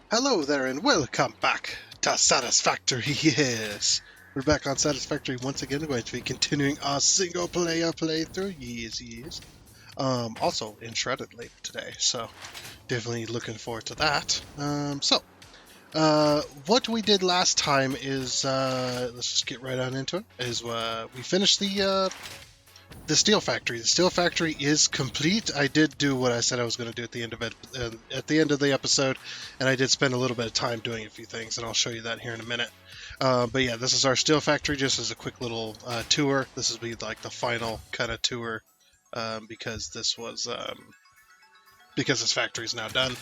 Hello there and welcome back to Satisfactory. Yes, we're back on Satisfactory once again. We're going to be continuing our single player playthrough. Yes. Also in shredded later today, so definitely looking forward to that. What we did last time is let's just get right on into it. Is we finished the steel factory. The steel factory is complete. I did do what I said I was going to do at the end of it, at the end of the episode, and I did spend a little bit of time doing a few things, and I'll show you that here in a minute. But yeah, this is our steel factory, just as a quick little tour. This will be like the final kind of tour, because this factory is now done.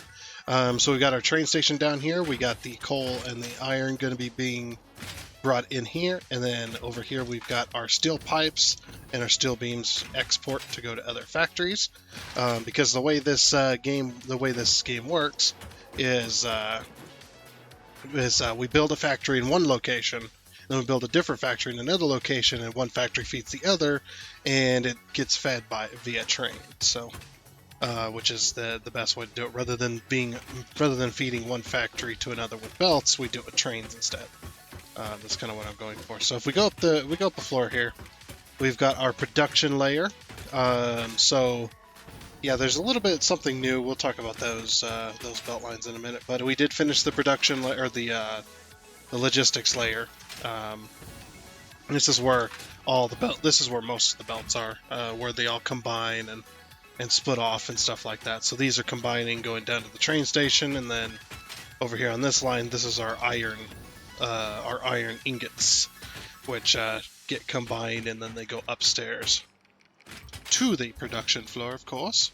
So we got our train station down here. We got the coal and the iron going to be being brought in here, and then over here we've got our steel pipes and our steel beams export to go to other factories. Because the way this game works is we build a factory in one location, then we build a different factory in another location, and one factory feeds the other, and it gets fed via train. So, which is the best way to do it. Rather than feeding one factory to another with belts, we do it with trains instead. That's kind of what I'm going for. So if we go up the floor here, we've got our production layer. So yeah, there's a little bit something new. We'll talk about those belt lines in a minute. But we did finish the production or the logistics layer. This is where This is where most of the belts are, where they all combine and split off and stuff like that. So these are combining, going down to the train station, and then over here on this line, this is our iron ingots, which get combined, and then they go upstairs to the production floor, of course.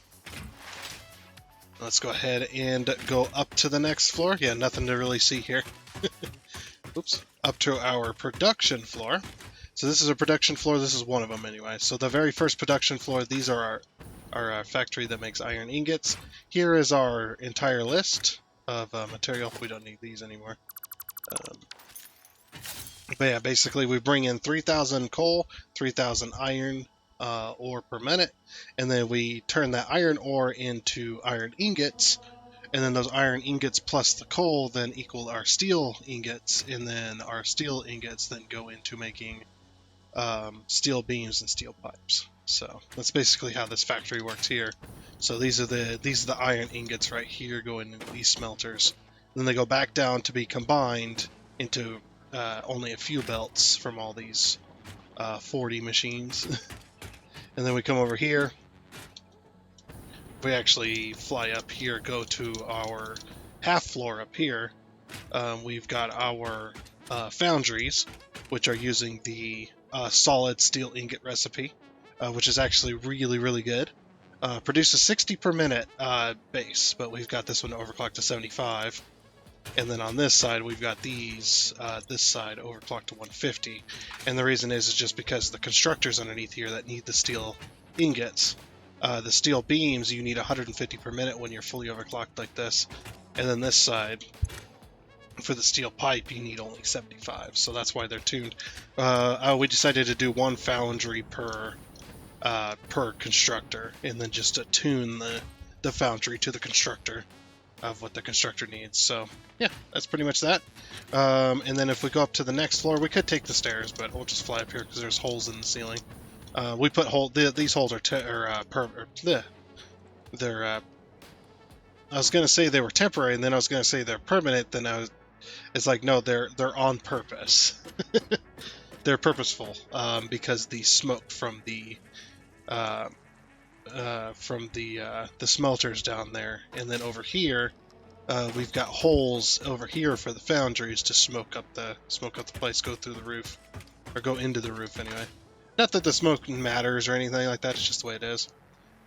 Let's go ahead and go up to the next floor. Yeah, nothing to really see here. Oops. Up to our production floor. So this is a production floor. This is one of them anyway. So the very first production floor, these are our factory that makes iron ingots. Here is our entire list of material. We don't need these anymore. But yeah, basically we bring in 3,000 coal, 3,000 iron ore per minute, and then we turn that iron ore into iron ingots, and then those iron ingots plus the coal then equal our steel ingots, and then our steel ingots then go into making steel beams and steel pipes. So that's basically how this factory works here. So these are the iron ingots right here going into these smelters. Then they go back down to be combined into only a few belts from all these 40 machines. And then we come over here. We actually fly up here, go to our half floor up here. We've got our foundries, which are using the solid steel ingot recipe, which is actually really, really good. Produces 60 per minute base, but we've got this one overclocked to 75. And then on this side, we've got this side overclocked to 150. And the reason is just because the constructors underneath here that need the steel ingots. The steel beams, you need 150 per minute when you're fully overclocked like this. And then this side, for the steel pipe, you need only 75. So that's why they're tuned. We decided to do one foundry per constructor, and then just to tune the foundry to the constructor of what the constructor needs. So yeah, that's pretty much that. And then if we go up to the next floor, we could take the stairs, but we'll just fly up here because there's holes in the ceiling. We put these holes they're I was gonna say they were temporary, and then I was gonna say they're permanent. Then it's like, no, they're on purpose. They're purposeful, because the smoke from the smelters down there, and then over here we've got holes over here for the foundries to smoke up the place, go through the roof, or go into the roof anyway. Not that the smoke matters or anything like that, it's just the way it is.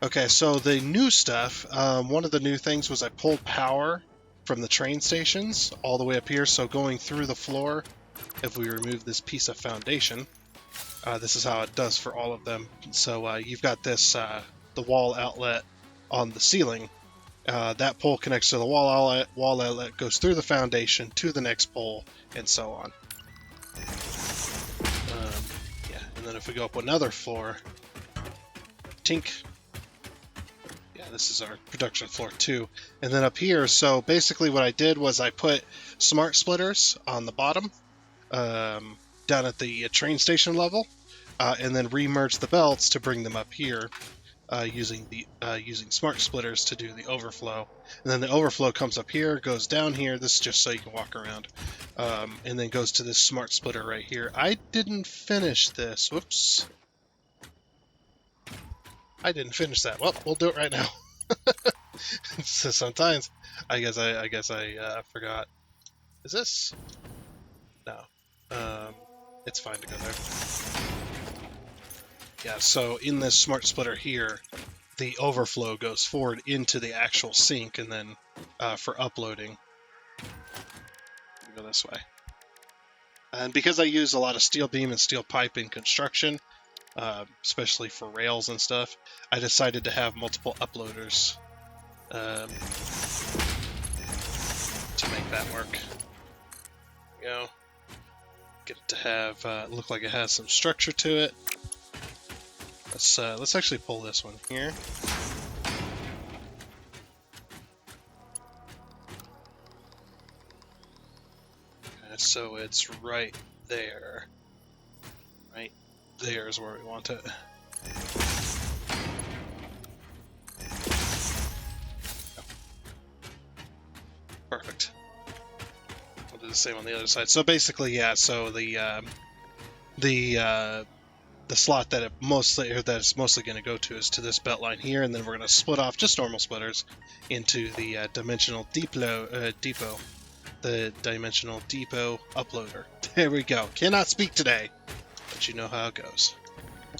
Okay, so the new stuff, one of the new things was I pulled power from the train stations all the way up here. So going through the floor, if we remove this piece of foundation, this is how it does for all of them. So you've got this the wall outlet on the ceiling. That pole connects to the wall outlet, goes through the foundation to the next pole, and so on. Yeah, and then if we go up another floor, tink. Yeah, this is our production floor 2. And then up here, so basically what I did was I put smart splitters on the bottom, down at the train station level, and then remerged the belts to bring them up here, using smart splitters to do the overflow. And then the overflow comes up here, goes down here. This is just so you can walk around, and then goes to this smart splitter right here. I didn't finish this. Whoops. I didn't finish that. Well, we'll do it right now. So sometimes, I guess I forgot. Is this? No. It's fine to go there. Yeah, so in this smart splitter here, the overflow goes forward into the actual sink, and then for uploading, go this way. And because I use a lot of steel beam and steel pipe in construction, especially for rails and stuff, I decided to have multiple uploaders to make that work. You know, get it to have look like it has some structure to it. Let's actually pull this one here. Okay, so it's right there. Right there is where we want it. Perfect. We'll do the same on the other side. So basically, yeah. So the slot that it's mostly going to go to is to this belt line here, and then we're going to split off just normal splitters into the dimensional depot, the dimensional depot uploader. There we go. Cannot speak today, but you know how it goes.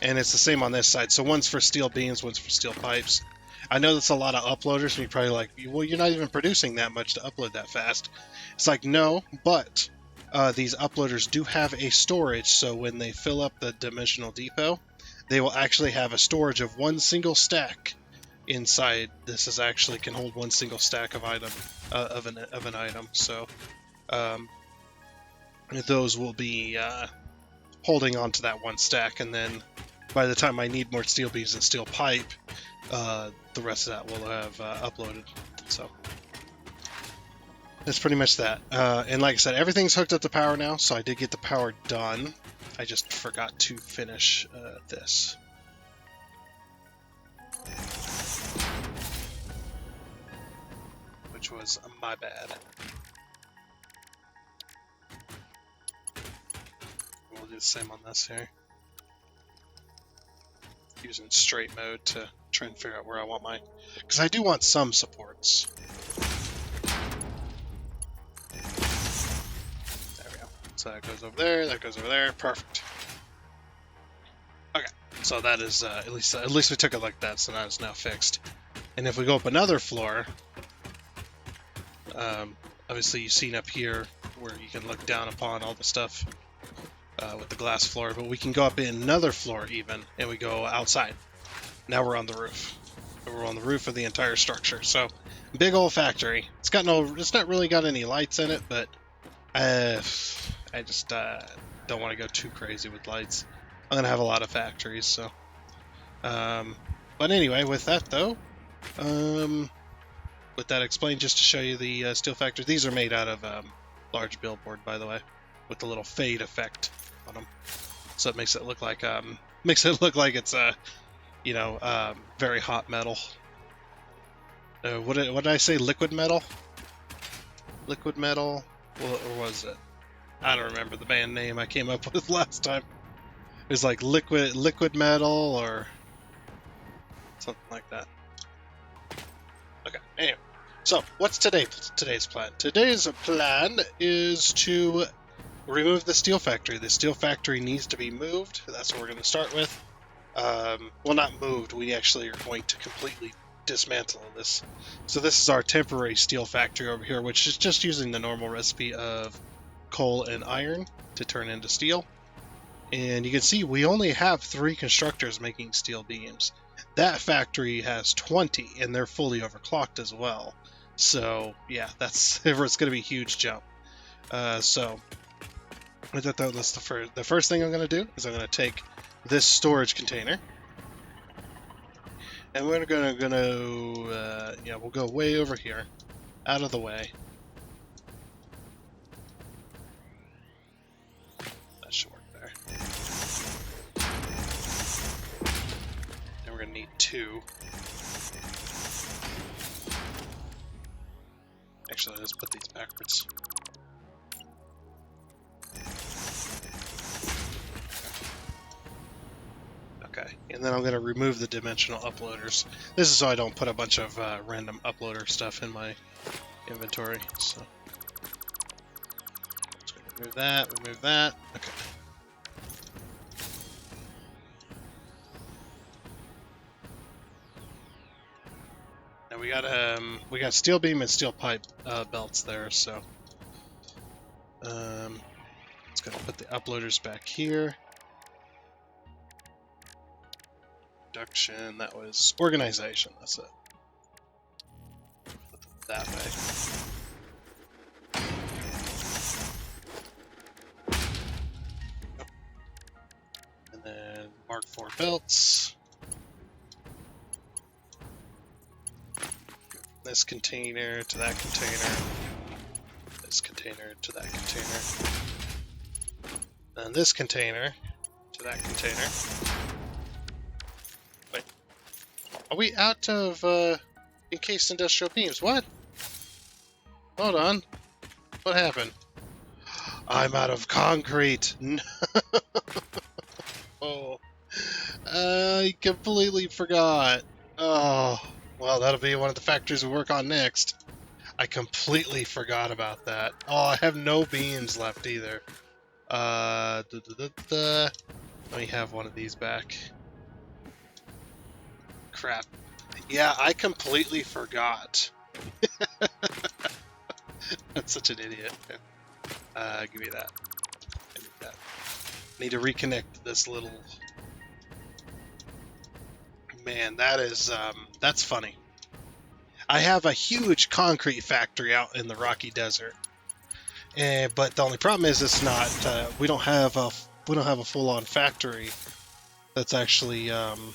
And it's the same on this side. So one's for steel beams, one's for steel pipes. I know that's a lot of uploaders, and you're probably like, well, you're not even producing that much to upload that fast. It's like, no, but these uploaders do have a storage, so when they fill up the dimensional depot, they will actually have a storage of one single stack inside. This is actually can hold one single stack of an item. So those will be holding on to that one stack, and then by the time I need more steel beams and steel pipe, the rest of that will have uploaded. So that's pretty much that. And like I said, everything's hooked up to power now, so I did get the power done. I just forgot to finish this. Which was my bad. We'll do the same on this here. Using straight mode to try and figure out where I want my... Because I do want some supports. There we go. So that goes over there, that goes over there. Perfect. Okay, so that is at least we took it like that, so that is now fixed. And if we go up another floor, obviously you've seen up here where you can look down upon all the stuff with the glass floor, but we can go up in another floor even, and we go outside. Now we're on the roof. We're on the roof of the entire structure. So, big old factory. It's not really got any lights in it, but I just don't want to go too crazy with lights. I'm gonna have a lot of factories, so. But anyway, with that though, with that explained, just to show you the steel factories. These are made out of large billboard, by the way, with the little fade effect on them, so it makes it look like it's very hot metal. What did I say? Liquid metal? Liquid metal? Or was it? I don't remember the band name I came up with last time. It was like liquid metal or something like that. Okay. Anyway, so what's today's plan? Today's plan is to remove the steel factory. The steel factory needs to be moved. That's what we're going to start with. Well, not moved. We actually are going to completely dismantle this. So this is our temporary steel factory over here, which is just using the normal recipe of coal and iron to turn into steel. And you can see we only have 3 constructors making steel beams. That factory has 20, and they're fully overclocked as well. So yeah, it's going to be a huge jump. So with that though, the first thing I'm going to do is I'm going to take this storage container, And we're gonna yeah, we'll go way over here, out of the way. That should work there. And we're gonna need 2. Actually, let's put these backwards. Okay, and then I'm going to remove the dimensional uploaders. This is so I don't put a bunch of random uploader stuff in my inventory. So, just going to remove that. Okay. Now we got steel beam and steel pipe belts there. So, let's go put the uploaders back here. Production, that was organization, that's it. Put it that way. And then Mark IV belts. This container to that container. This container to that container. And this container to that container. Are we out of encased industrial beams? What? Hold on. What happened? I'm out of concrete. No. Oh, I completely forgot. Oh, well, that'll be one of the factories we work on next. I completely forgot about that. Oh, I have no beams left either. Let me have one of these back. Crap. Yeah, I completely forgot. That's such an idiot. Give me that. I need that. Need to reconnect this little... Man, that is, that's funny. I have a huge concrete factory out in the Rocky Desert. But the only problem is it's not, we don't have a full-on factory that's actually, let's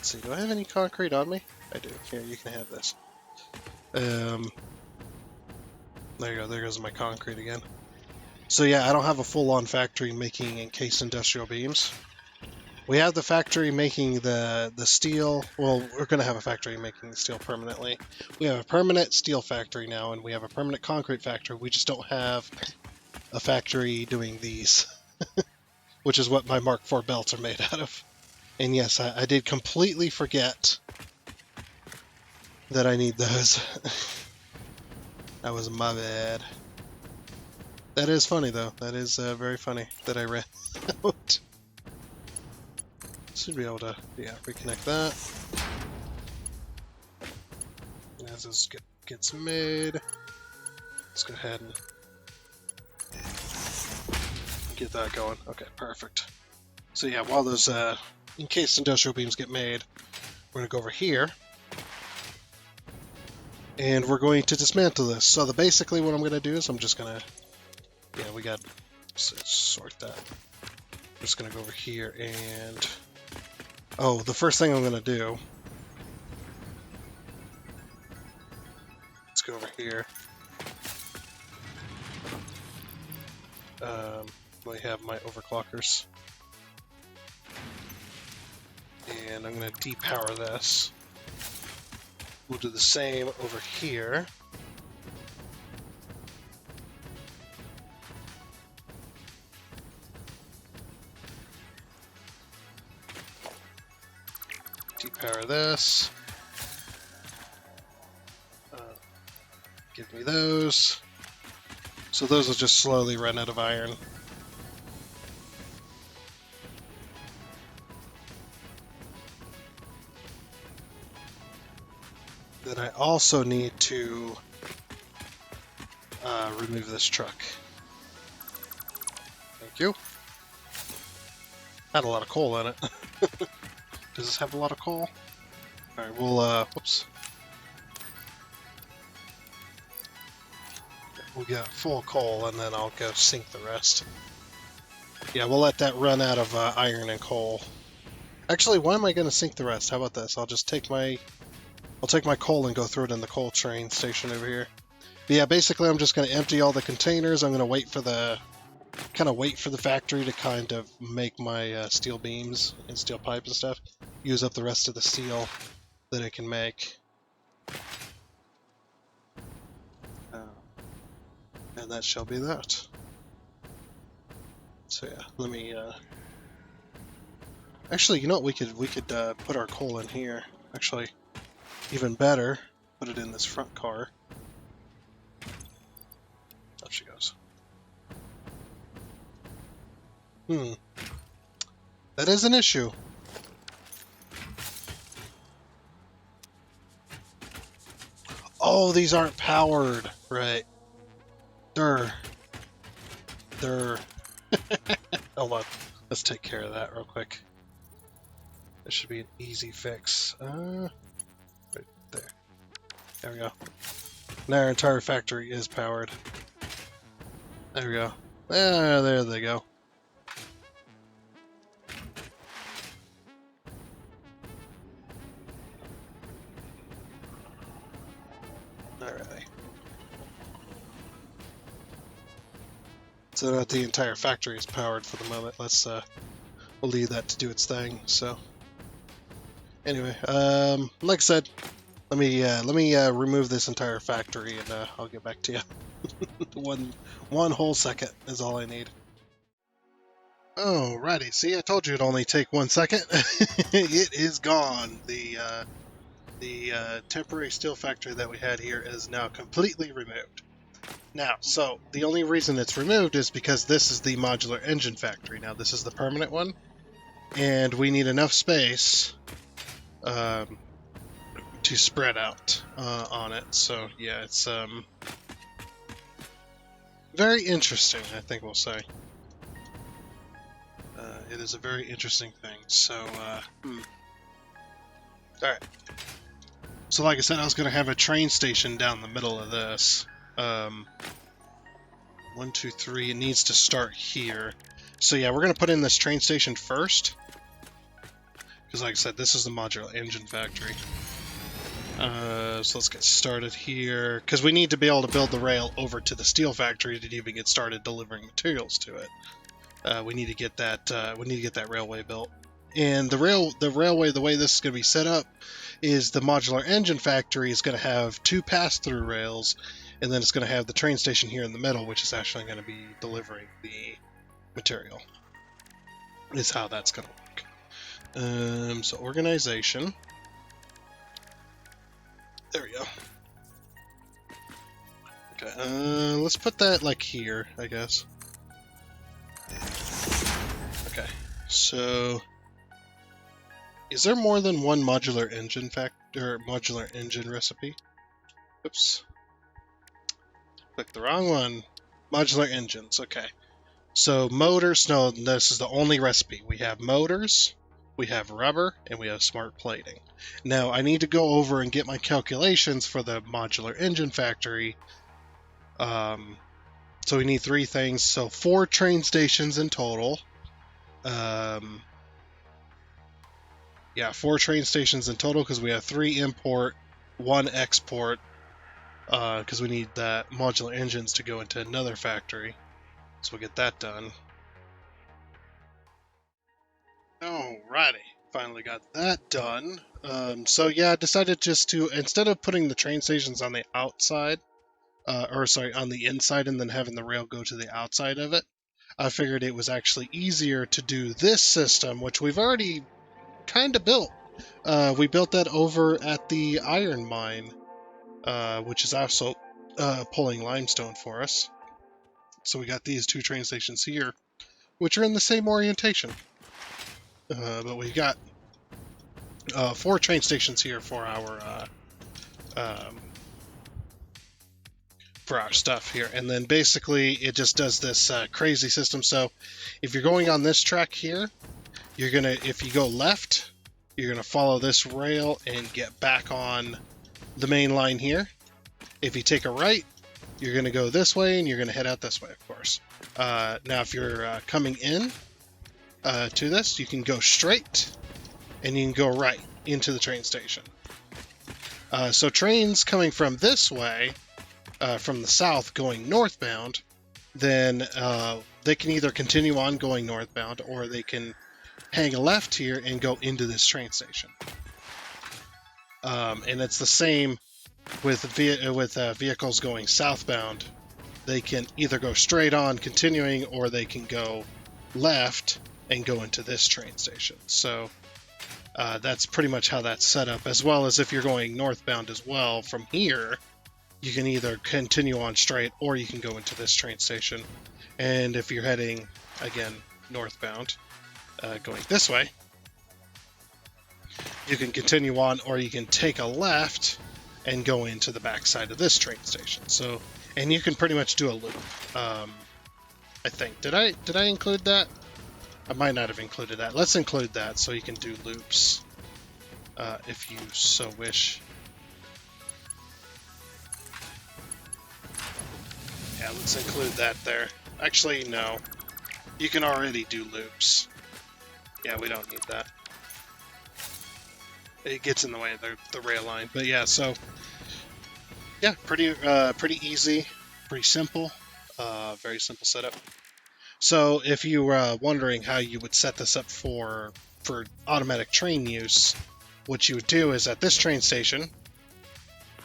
see, do I have any concrete on me? I do. Here, you can have this. There you go. There goes my concrete again. So yeah, I don't have a full-on factory making encased industrial beams. We have the factory making the steel. Well, we're going to have a factory making the steel permanently. We have a permanent steel factory now, and we have a permanent concrete factory. We just don't have a factory doing these, which is what my Mark IV belts are made out of. And yes, I did completely forget that I need those. That was my bad. That is funny, though. That is very funny that I ran out. Should be able to, yeah, reconnect that. As this gets made, let's go ahead and get that going. Okay, perfect. So yeah, while those encased industrial beams get made, we're going to go over here. And we're going to dismantle this. So basically what I'm going to do is I'm just going to, yeah, we got, let's sort that. I'm just going to go over here and, oh, the first thing I'm going to do, let's go over here. I have my overclockers. And I'm going to depower this. We'll do the same over here. Depower this. Give me those. So those will just slowly run out of iron. Then I also need to remove this truck. Thank you. Had a lot of coal in it. Does this have a lot of coal? Alright, we'll, whoops. We'll get full coal and then I'll go sink the rest. Yeah, we'll let that run out of iron and coal. Actually, why am I going to sink the rest? How about this? I'll just take my coal and go through it in the coal train station over here. But yeah, basically I'm just going to empty all the containers. I'm going to wait for the factory to kind of make my steel beams and steel pipe and stuff. Use up the rest of the steel that it can make. And that shall be that. So yeah, let me actually, you know what, we could put our coal in here. Actually, even better, put it in this front car. Up she goes. That is an issue. Oh, these aren't powered. Right. Hold on. Let's take care of that real quick. This should be an easy fix. Right there. There we go. Now our entire factory is powered. There we go. There they go. Alrighty. So that the entire factory is powered for the moment. Let's we'll leave that to do its thing. So anyway, like I said, let me remove this entire factory and I'll get back to you. one whole second is all I need. Alrighty, see, I told you it'd only take 1 second. It is gone. The temporary steel factory that we had here is now completely removed. Now, so the only reason it's removed is because this is the modular engine factory. Now, this is the permanent one, and we need enough space to spread out on it. So yeah, it's very interesting, I think we'll say. It is a very interesting thing. So, alright. So like I said, I was going to have a train station down the middle of this. 1, 2, 3, it needs to start here. So yeah, we're going to put in this train station first. Because like I said, this is the modular engine factory. So let's get started here. Because we need to be able to build the rail over to the steel factory to even get started delivering materials to it. We need to get that railway built. And the railway, the way this is going to be set up is the modular engine factory is going to have 2 pass-through rails, and then it's going to have the train station here in the middle, which is actually going to be delivering the material. Is how that's going to work. So organization. There we go. Okay, let's put that like here, I guess. Okay, so is there more than one modular engine modular engine recipe? Oops. Clicked the wrong one. Modular engines, okay. So motors, no, this is the only recipe. We have motors, we have rubber, and we have smart plating. Now, I need to go over and get my calculations for the modular engine factory. So we need 3 things. So 4 train stations in total. Yeah, 4 train stations in total because we have 3 import, 1 export. Because we need that modular engines to go into another factory. So we'll get that done. Alrighty, finally got that done. So yeah, I decided just to, instead of putting the train stations on the outside, on the inside and then having the rail go to the outside of it, I figured it was actually easier to do this system, which we've already kind of built. We built that over at the iron mine, which is also pulling limestone for us. So we got these 2 train stations here, which are in the same orientation. But we got 4 train stations here for our stuff here, and then basically it just does this crazy system. So if you're going on this track here, if you go left, you're gonna follow this rail and get back on the main line here. If you take a right, you're gonna go this way and you're gonna head out this way, of course. Now if you're coming in to this, you can go straight, and you can go right into the train station. So trains coming from this way, from the south going northbound, then they can either continue on going northbound, or they can hang a left here and go into this train station. And it's the same with vehicles going southbound. They can either go straight on continuing, or they can go left and go into this train station. So that's pretty much how that's set up, as well as if you're going northbound as well from here, you can either continue on straight, or you can go into this train station. And if you're heading, again, northbound, going this way, you can continue on, or you can take a left and go into the backside of this train station. So, and you can pretty much do a loop. I think. Did I include that? I might not have included that. Let's include that so you can do loops if you so wish. Yeah, let's include that there. Actually, no. You can already do loops. Yeah, we don't need that. It gets in the way of the rail line. But yeah, so yeah, pretty easy, pretty simple, very simple setup. So if you were wondering how you would set this up for automatic train use, what you would do is at this train station,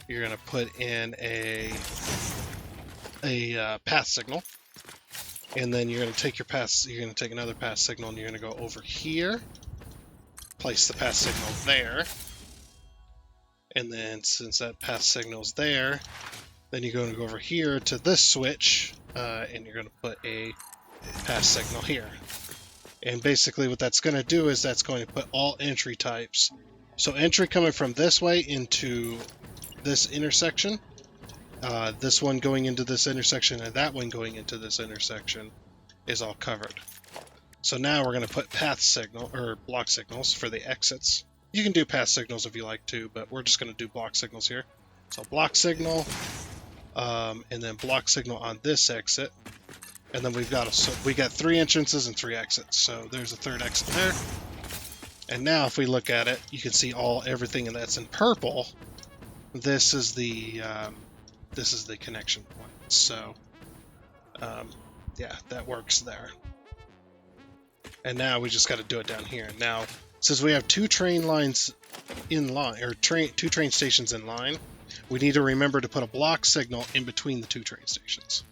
you're going to put in a path signal, and then you're going to take another path signal, and you're going to go over here, place the path signal there, and then since that path signal's there, then you're going to go over here to this switch, and you're going to put a path signal here. And basically what that's going to do is that's going to put all entry types. So entry coming from this way into this intersection, this one going into this intersection, and that one going into this intersection is all covered. So now we're going to put path signal, or block signals for the exits. You can do path signals if you like to, but we're just going to do block signals here. So block signal, and then block signal on this exit. And then we got 3 entrances and 3 exits. So there's a 3rd exit there. And now if we look at it, you can see everything that's in purple. This is the connection point. So yeah, that works there. And now we just got to do it down here. Now, since we have 2 train lines in line, or 2 train stations in line, we need to remember to put a block signal in between the 2 train stations.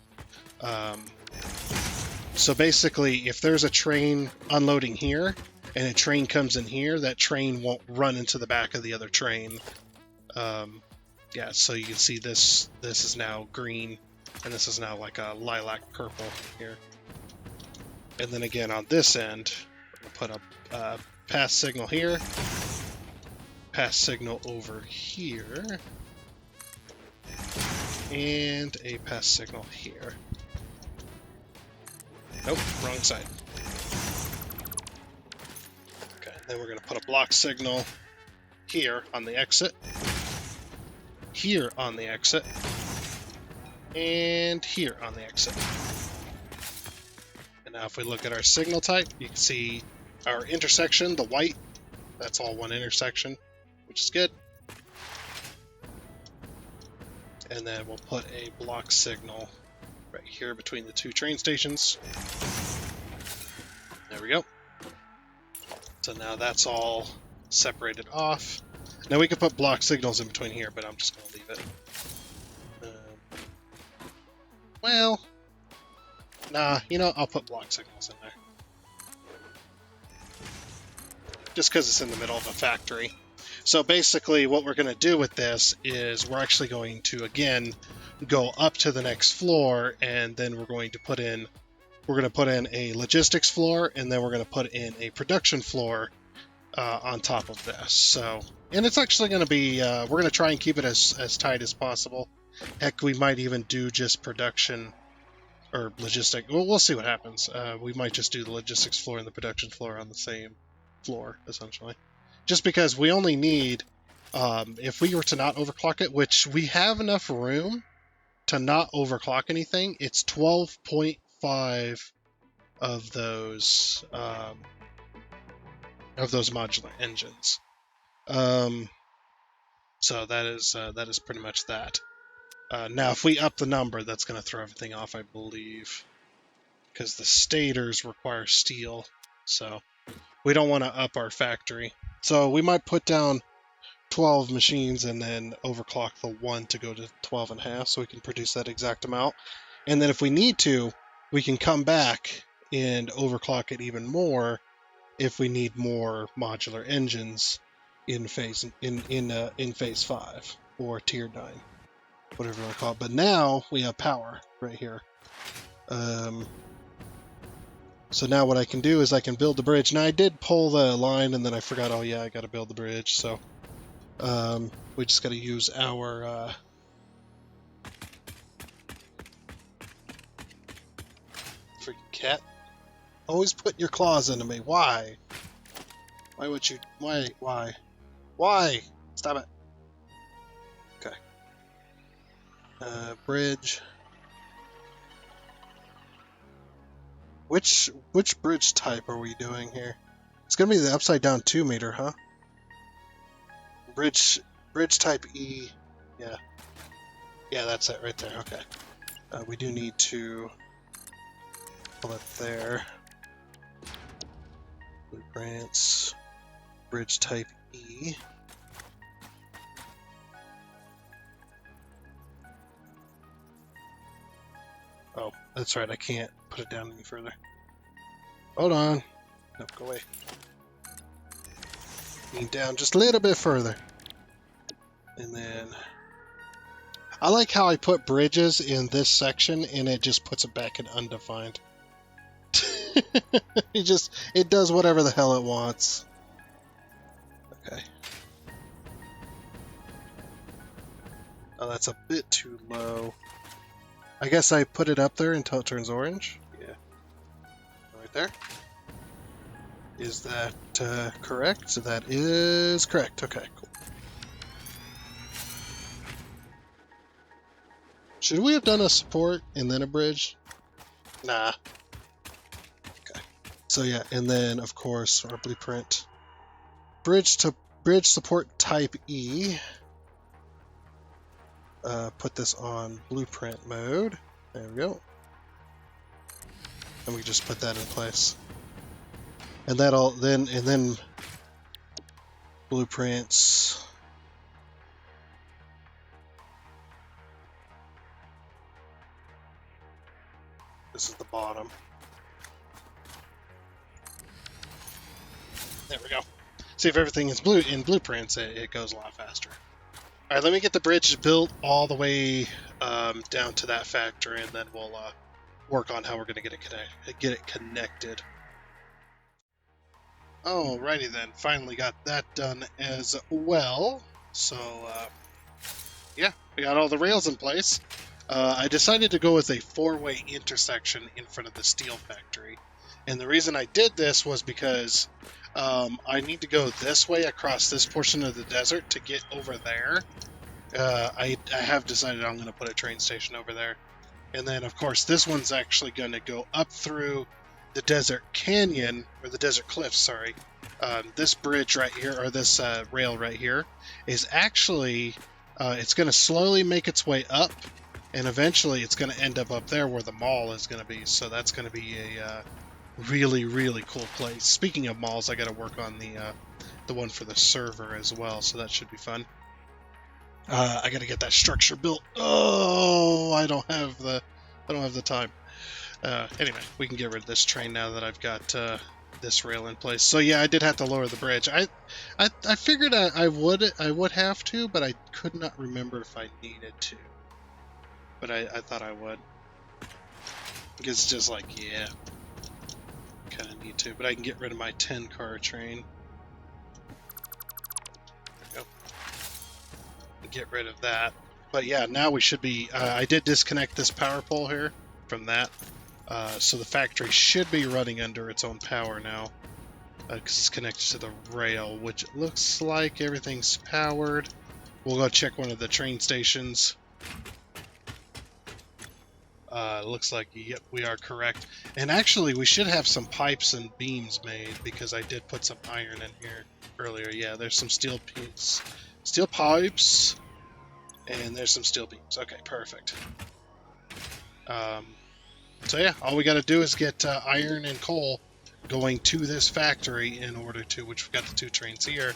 So basically, if there's a train unloading here and a train comes in here, that train won't run into the back of the other train. Yeah, so you can see this is now green, and this is now like a lilac purple here. And then again on this end, we'll put a path signal here, path signal over here, and a path signal here. Nope, wrong side. Okay, then we're going to put a block signal here on the exit, here on the exit, and here on the exit. And now if we look at our signal type, you can see our intersection, the white, that's all one intersection, which is good. And then we'll put a block signal right here between the 2 train stations. There we go. So now that's all separated off. Now we could put block signals in between here, but I'm just going to leave it. Well, nah, I'll put block signals in there. Just because it's in the middle of a factory. So basically what we're going to do with this is we're actually going to, again, go up to the next floor, and then we're going to put in a logistics floor, and then we're going to put in a production floor on top of this. So, and it's actually going to be, we're going to try and keep it as tight as possible. Heck, we might even do just production or logistic. Well, we'll see what happens. We might just do the logistics floor and the production floor on the same floor, essentially. Just because we only need, if we were to not overclock it, which we have enough room to not overclock anything, it's 12.5 of those of those modular engines. So that is pretty much that. Now, if we up the number, that's going to throw everything off, I believe, because the stators require steel. So we don't want to up our factory. So we might put down 12 machines and then overclock the one to go to 12.5 so we can produce that exact amount. And then if we need to, we can come back and overclock it even more if we need more modular engines in phase 5 or tier 9, whatever you want to call it. But now we have power right here. So now what I can do is I can build the bridge. Now I did pull the line and then I forgot, oh yeah, I got to build the bridge. So we just got to use our freaking cat. Always put your claws into me. Why? Why would you? Why? Stop it. Okay. Bridge. Which bridge type are we doing here? It's gonna be the upside down 2 meter, huh? Bridge type E. Yeah. Yeah, that's it right there. Okay. We do need to pull it there. Blueprints. Bridge type E. Oh, that's right. I can't put it down any further. Hold on. No, go away. Need down just a little bit further. And then I like how I put bridges in this section and it just puts it back in undefined. It does whatever the hell it wants. Okay. Oh, that's a bit too low. I guess I put it up there until it turns orange. Yeah. Right there. Is that correct? So that is correct. Okay, cool. Should we have done a support and then a bridge? Nah. Okay. So yeah, and then of course our blueprint. Bridge support type E. Put this on blueprint mode. There we go. And we just put that in place. And then blueprints. This is the bottom. There we go. See, if everything is in blueprints, it goes a lot faster. All right, let me get the bridge built all the way down to that factory, and then we'll work on how we're going to get it connected. Alrighty then, finally got that done as well. So, yeah, we got all the rails in place. I decided to go with a 4-way intersection in front of the steel factory. And the reason I did this was because I need to go this way across this portion of the desert to get over there. I have decided I'm going to put a train station over there. And then, of course, this one's actually going to go up through the desert canyon, or the desert cliffs, sorry. This bridge right here, or this rail right here, is actually, it's going to slowly make its way up, and eventually it's going to end up there where the mall is going to be. So that's going to be a really, really cool place. Speaking of malls, I got to work on the one for the server as well, so that should be fun. I got to get that structure built. Oh, I don't have the time. Anyway, we can get rid of this train now that I've got this rail in place. So yeah, I did have to lower the bridge. I figured I would have to, but I could not remember if I needed to. But I thought I would. Because it's just like, yeah, kind of need to. But I can get rid of my 10-car train. There we go. Get rid of that. But yeah, now we should be... I did disconnect this power pole here from that. So the factory should be running under its own power now. Because it's connected to the rail, which it looks like everything's powered. We'll go check one of the train stations. Looks like, yep, we are correct. And actually, we should have some pipes and beams made because I did put some iron in here earlier. Yeah, there's some steel pipes, and there's some steel beams. Okay, perfect. So yeah, all we got to do is get iron and coal going to this factory in order to, which we've got the 2 trains here,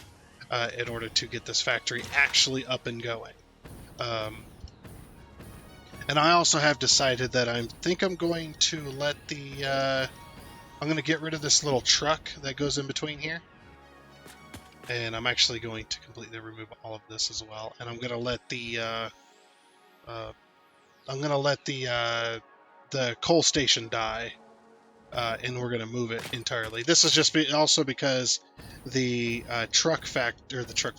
in order to get this factory actually up and going. And I also have decided that I think I'm going to let I'm going to get rid of this little truck that goes in between here. And I'm actually going to completely remove all of this as well. And I'm going to let the coal station die. And we're going to move it entirely. This is just also because the truck factory, the truck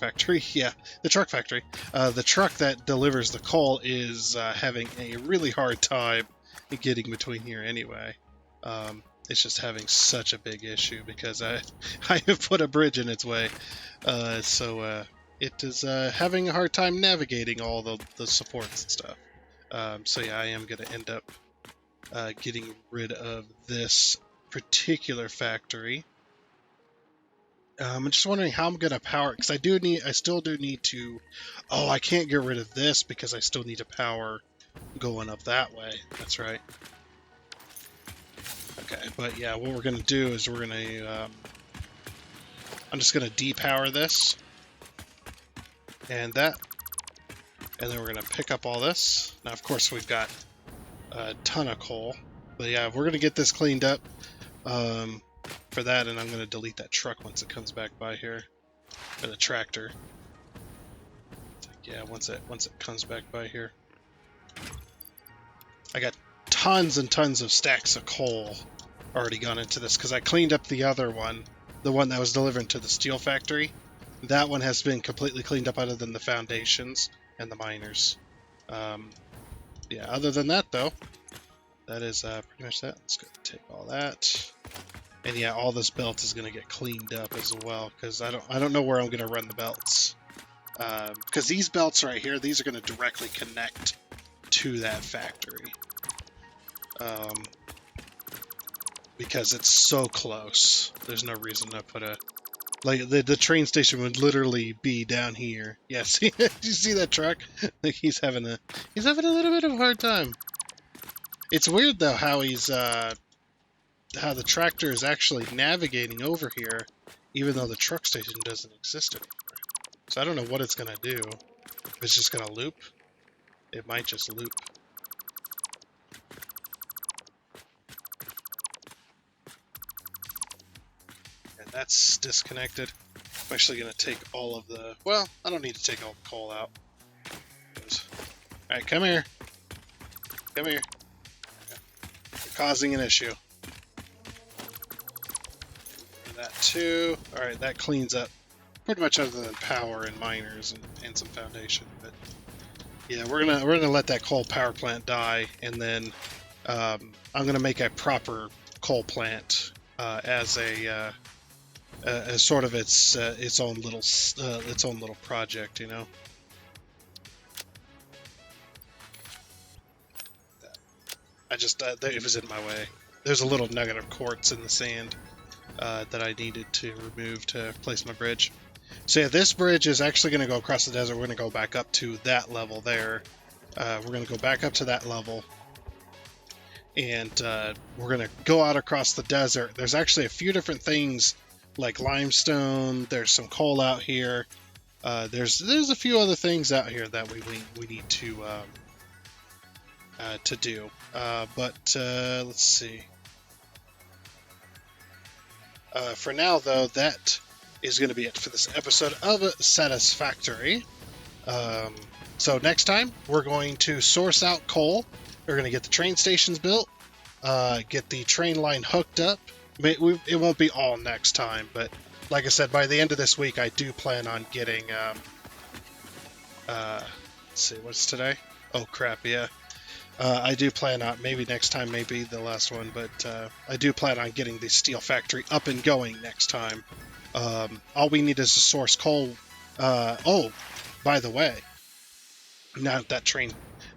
that delivers the coal is having a really hard time getting between here anyway. It's just having such a big issue because I have put a bridge in its way. So it is having a hard time navigating all the supports and stuff. So yeah, I am going to end up getting rid of this particular factory. I'm just wondering how I'm going to power it, because I still do need to. Oh, I can't get rid of this because I still need to power going up that way. That's right. Okay, but yeah, what we're going to do is we're going to. I'm just going to depower this and that, and then we're going to pick up all this. Now, of course, we've got a ton of coal, but yeah, we're going to get this cleaned up for that, and I'm going to delete that truck once it comes back by here, or the tractor. Yeah, once it comes back by here. I got tons and tons of stacks of coal already gone into this because I cleaned up the other one, the one that was delivered to the steel factory. That one has been completely cleaned up other than the foundations and the miners. Yeah, other than that though, that is pretty much that. Let's go take all that. And yeah, all this belt is going to get cleaned up as well because I don't know where I'm going to run the belts. Because these belts right here, these are going to directly connect to that factory. Because it's so close. There's no reason to put a... Like, the train station would literally be down here. Yeah, see, did you see that truck? Like, he's having a little bit of a hard time. It's weird, though, how how the tractor is actually navigating over here, even though the truck station doesn't exist anymore. So I don't know what it's going to do. If it's just going to loop. It might just loop. And that's disconnected. I'm actually going to take all of the... Well, I don't need to take all the coal out. Alright, come here. Come here. You're causing an issue. And that too. Alright, that cleans up pretty much other than power and miners and some foundation. But yeah, we're gonna let that coal power plant die, and then I'm gonna make a proper coal plant as sort of its own little project, you know. It was in my way. There's a little nugget of quartz in the sand that I needed to remove to place my bridge. So yeah, this bridge is actually going to go across the desert. We're going to go back up to that level there. We're going to go back up to that level. And we're going to go out across the desert. There's actually a few different things like limestone. There's some coal out here. There's a few other things out here that we need to do. But let's see. For now, though, that is going to be it for this episode of Satisfactory. So next time, we're going to source out coal. We're going to get the train stations built, get the train line hooked up. It won't be all next time, but like I said, by the end of this week, I do plan on getting... let's see, what's today? Oh, crap, yeah. I do plan on, maybe next time may be the last one, but I do plan on getting the steel factory up and going next time. All we need is to source coal. Oh, by the way, now that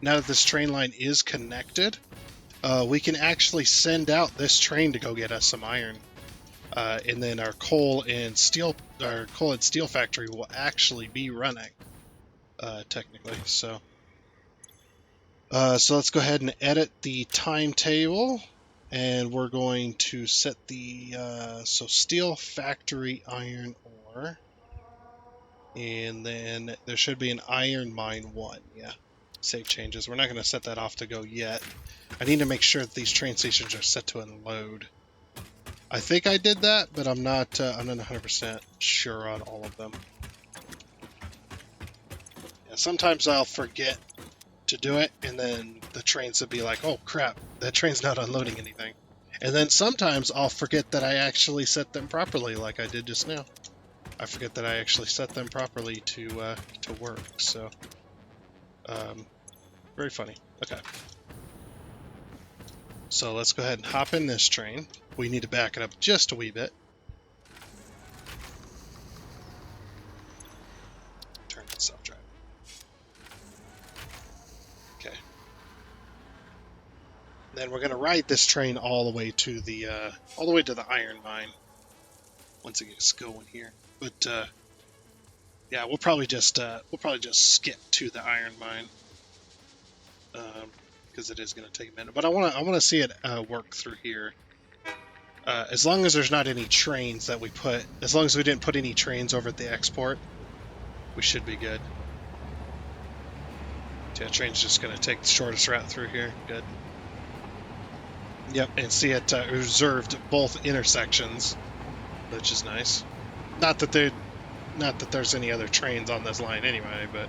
now that this train line is connected, we can actually send out this train to go get us some iron. And then our coal and steel factory will actually be running, technically. So let's go ahead and edit the timetable, and we're going to set the so steel factory iron ore, and then there should be an iron mine 1. Yeah, save changes. We're not going to set that off to go yet. I need to make sure that these train stations are set to unload. I think I did that, but I'm not 100% sure on all of them. Yeah, sometimes I'll forget to do it, and then the trains will be like, oh crap, that train's not unloading anything. And then sometimes I'll forget that I actually set them properly, like I did just now. I forget that I actually set them properly to work, so very funny. Okay. So let's go ahead and hop in this train. We need to back it up just a wee bit. Turn on self-driving. Okay. Then we're gonna ride this train all the way to the iron mine. Once it gets going here, but yeah, we'll probably just skip to the iron mine because it is gonna take a minute. But I wanna see it work through here. As long as there's not any trains that we put, as long as we didn't put any trains over at the export, we should be good. Yeah, train's just going to take the shortest route through here. Good. Yep, and see it reserved both intersections, which is nice. Not that there's any other trains on this line anyway, but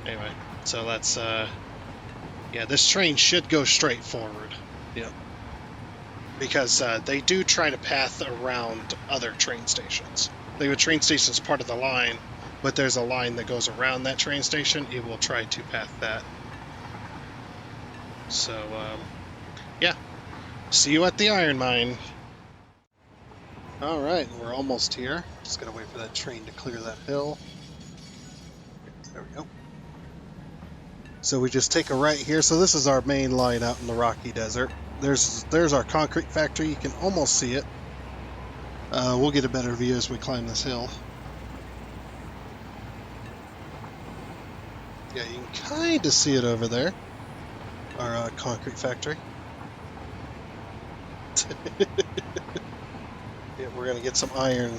anyway. So let's, yeah, this train should go straight forward. Yep. Because they do try to path around other train stations. The train station is part of the line, but there's a line that goes around that train station. It will try to path that. So, yeah. See you at the iron mine. Alright, we're almost here. Just gotta wait for that train to clear that hill. There we go. So we just take a right here. So this is our main line out in the Rocky Desert. There's our concrete factory. You can almost see it. We'll get a better view as we climb this hill. Yeah, you can kind of see it over there. Our concrete factory. Yeah, we're gonna get some iron.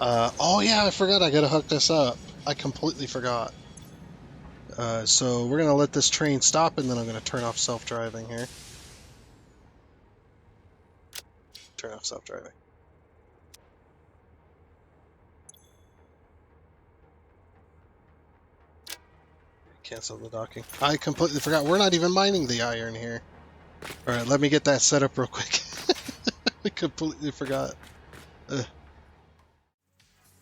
Oh yeah, I forgot. I gotta hook this up. I completely forgot. So we're gonna let this train stop, and then I'm gonna turn off self-driving here. Turn off self-driving. Cancel the docking. I completely forgot. We're not even mining the iron here. Alright, let me get that set up real quick. I completely forgot.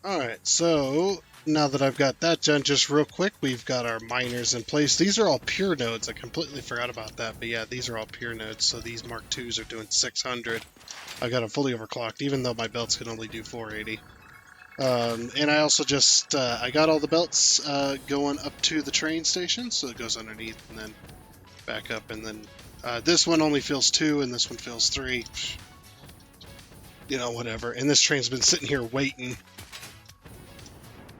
Alright, so now that I've got that done, just real quick, we've got our miners in place. These are all pure nodes. I completely forgot about that, but yeah, these are all pure nodes. So these Mark IIs are doing 600. I got them fully overclocked, even though my belts can only do 480. And I also just, I got all the belts going up to the train station, so it goes underneath and then back up, and then this one only fills 2 and this one fills 3. You know, whatever. And this train's been sitting here waiting.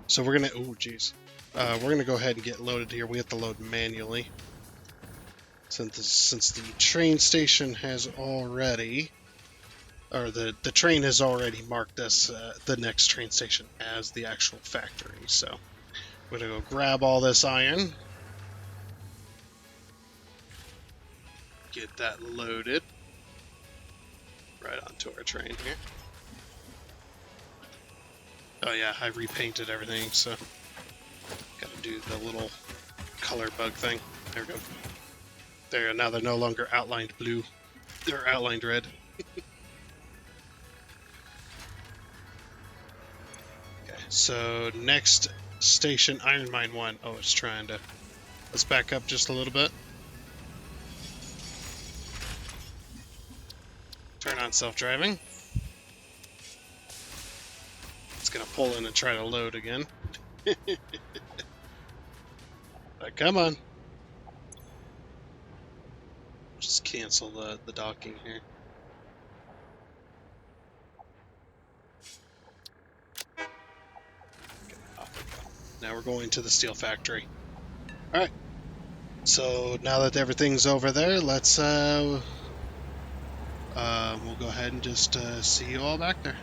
So we're gonna, oh geez. We're gonna go ahead and get loaded here. We have to load manually. Since the train station has already, or the train has already marked this, the next train station as the actual factory. So we're gonna go grab all this iron. Get that loaded. Right onto our train here. Oh yeah, I repainted everything, so gotta do the little color bug thing. There we go. There, now they're no longer outlined blue. They're outlined red. Okay, so next station, Iron Mine 1. Oh, it's trying to... Let's back up just a little bit. Turn on self-driving. It's gonna pull in and try to load again. Come on. Just cancel the docking here. Okay, off we go. Now we're going to the steel factory. Alright. So now that everything's over there, let's we'll go ahead and just see you all back there.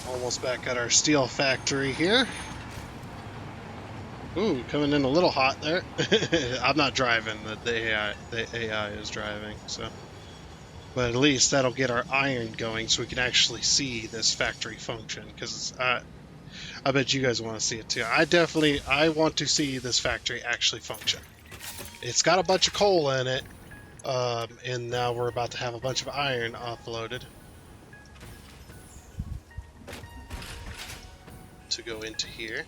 Almost back at our steel factory here. Ooh, coming in a little hot there. I'm not driving, the AI is driving, so. But at least that'll get our iron going so we can actually see this factory function, because I bet you guys want to see it too. I want to see this factory actually function. It's got a bunch of coal in it, and now we're about to have a bunch of iron offloaded to go into here,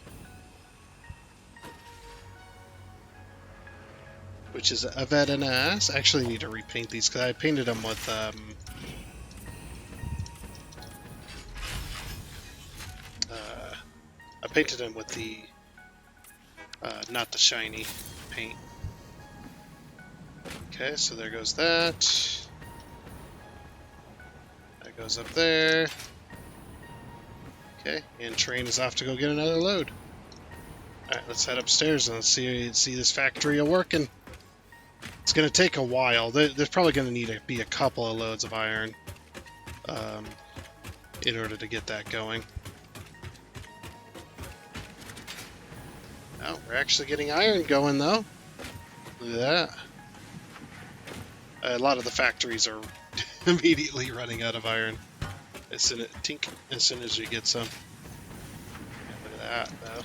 which is a very nice. I actually need to repaint these because I painted them with I painted them with the not the shiny paint. Okay, so there goes that. That goes up there. Okay, and train is off to go get another load. Alright, let's head upstairs and let's see this factory working. It's going to take a while. There's probably going to need to be a couple of loads of iron in order to get that going. Oh, we're actually getting iron going though. Look at that. A lot of the factories are immediately running out of iron as soon as you get some. Yeah, look at that though.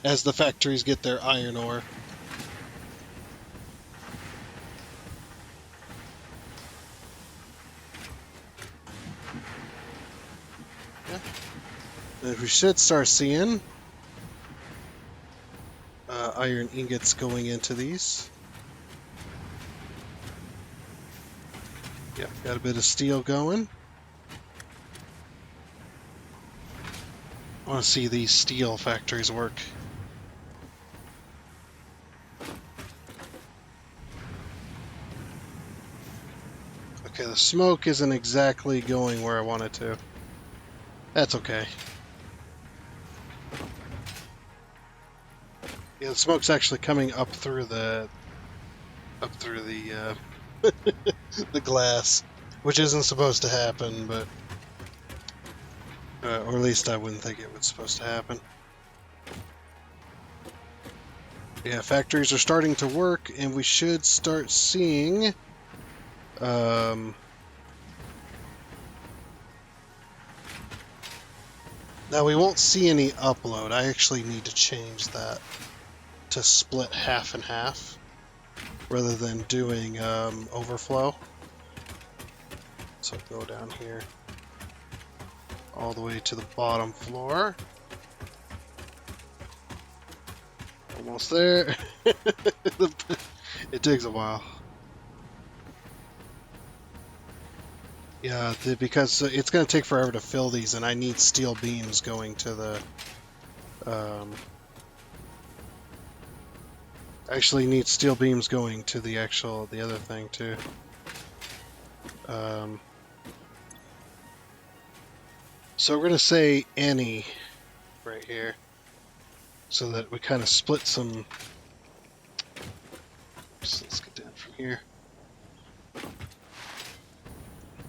As the factories get their iron ore. Yeah. And we should start seeing iron ingots going into these. Yep, got a bit of steel going. I want to see these steel factories work. Okay, the smoke isn't exactly going where I want it to. That's okay. Yeah, the smoke's actually coming up through the the glass, which isn't supposed to happen, but or at least I wouldn't think it was supposed to happen. Yeah, factories are starting to work, and we should start seeing now we won't see any upload. I actually need to change that to split half and half rather than doing overflow. So go down here all the way to the bottom floor. Almost there. It takes a while. Yeah, because it's going to take forever to fill these, and I need steel beams going to the... actually need steel beams going to the other thing, too. So we're going to say any right here, so that we kind of split some... So let's get down from here.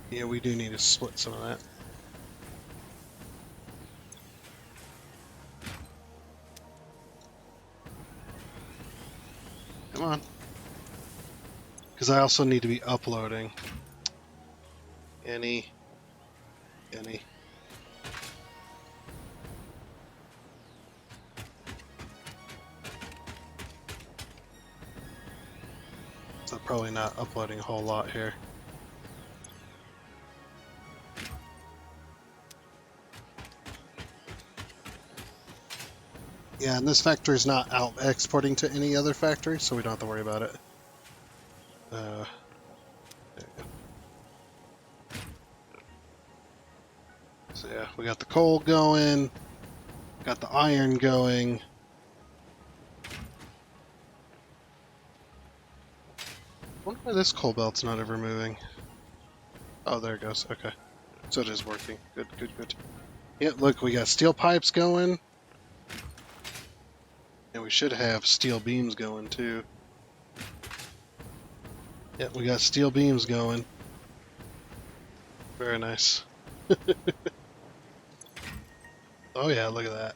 Yeah, we do need to split some of that. Come on. Because I also need to be uploading. Any. So probably not uploading a whole lot here. Yeah, and this factory is not out exporting to any other factory, so we don't have to worry about it. There you go. So yeah, we got the coal going, got the iron going. wonder why this coal belt's not ever moving. Oh, there it goes. Okay. So it is working. Good, good, good. Yeah, look, we got steel pipes going. And we should have steel beams going, too. Yeah, we got steel beams going. Very nice. Oh yeah, look at that.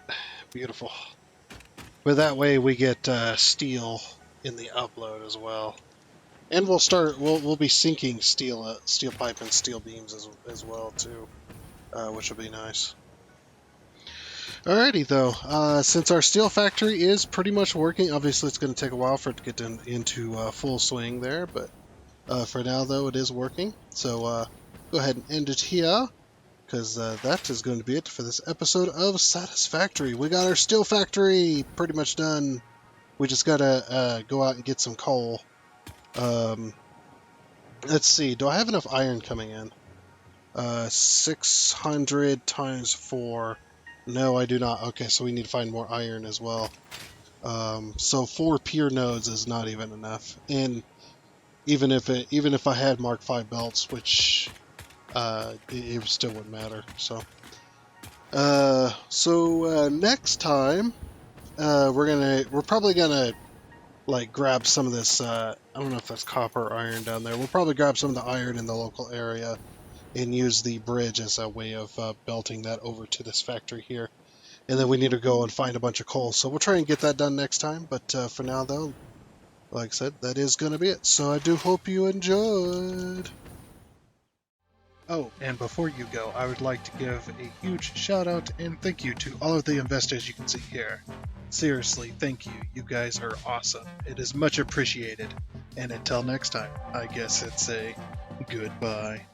Beautiful. But that way we get steel in the upload as well. And we'll be sinking steel pipe and steel beams as well too, which will be nice. Alrighty though, since our steel factory is pretty much working, obviously it's going to take a while for it to get into full swing there, but for now though it is working. So go ahead and end it here, because that is going to be it for this episode of Satisfactory. We got our steel factory pretty much done. We just gotta go out and get some coal. Let's see, do I have enough iron coming in? 600 times 4. No, I do not. Okay, so we need to find more iron as well. So 4 pier nodes is not even enough. And even if I had Mark 5 belts, which it still wouldn't matter. So next time we're probably gonna like grab some of this. I don't know if that's copper or iron down there. We'll probably grab some of the iron in the local area and use the bridge as a way of belting that over to this factory here. And then we need to go and find a bunch of coal. So we'll try and get that done next time. But for now, though, like I said, that is going to be it. So I do hope you enjoyed. Oh, and before you go, I would like to give a huge shout out and thank you to all of the investors you can see here. Seriously, thank you. You guys are awesome. It is much appreciated. And until next time, I guess it's a goodbye.